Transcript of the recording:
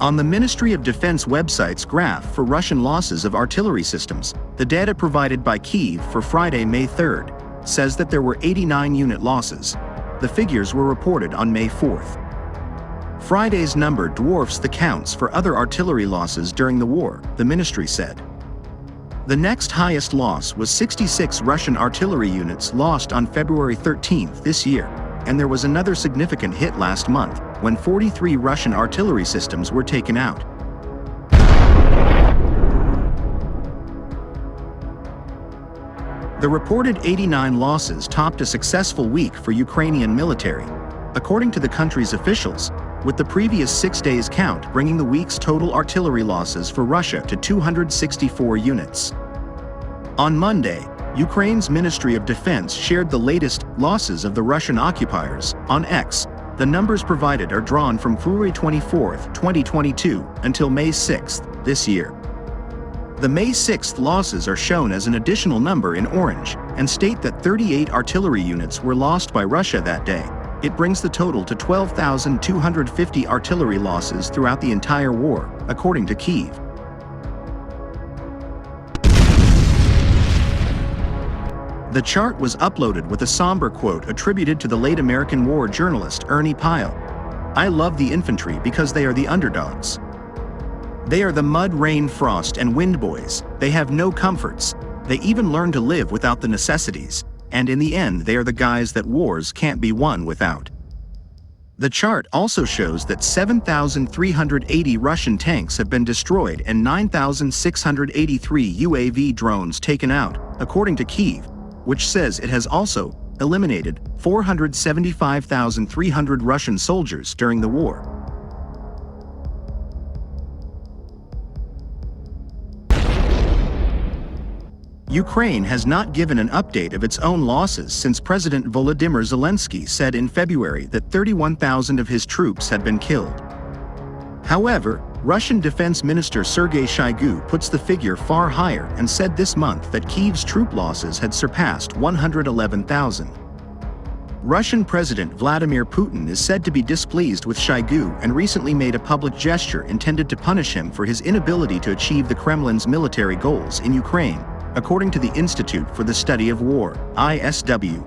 On the Ministry of Defense website's graph for Russian losses of artillery systems, the data provided by Kyiv for Friday, May 3rd, says that there were 89 unit losses. The figures were reported on May 4th. Friday's number dwarfs the counts for other artillery losses during the war, the ministry said. The next highest loss was 66 Russian artillery units lost on February 13th this year, and there was another significant hit last month, when 43 Russian artillery systems were taken out. The reported 89 losses topped a successful week for Ukrainian military, according to the country's officials, with the previous 6 days' count bringing the week's total artillery losses for Russia to 264 units. On Monday, Ukraine's Ministry of Defense shared the latest losses of the Russian occupiers on X. The numbers provided are drawn from February 24, 2022 until May 6 this year. The May 6 losses are shown as an additional number in orange and state that 38 artillery units were lost by Russia that day. It brings the total to 12,250 artillery losses throughout the entire war, according to Kyiv. The chart was uploaded with a somber quote attributed to the late American war journalist Ernie Pyle. "I love the infantry because they are the underdogs. They are the mud, rain, frost, and wind boys. They have no comforts. They even learn to live without the necessities. And in the end, they are the guys that wars can't be won without." The chart also shows that 7,380 Russian tanks have been destroyed and 9,683 UAV drones taken out, according to Kyiv, which says it has also eliminated 475,300 Russian soldiers during the war. Ukraine has not given an update of its own losses since President Volodymyr Zelensky said in February that 31,000 of his troops had been killed. However, Russian Defense Minister Sergei Shoigu puts the figure far higher and said this month that Kyiv's troop losses had surpassed 111,000. Russian President Vladimir Putin is said to be displeased with Shoigu and recently made a public gesture intended to punish him for his inability to achieve the Kremlin's military goals in Ukraine, according to the Institute for the Study of War, ISW.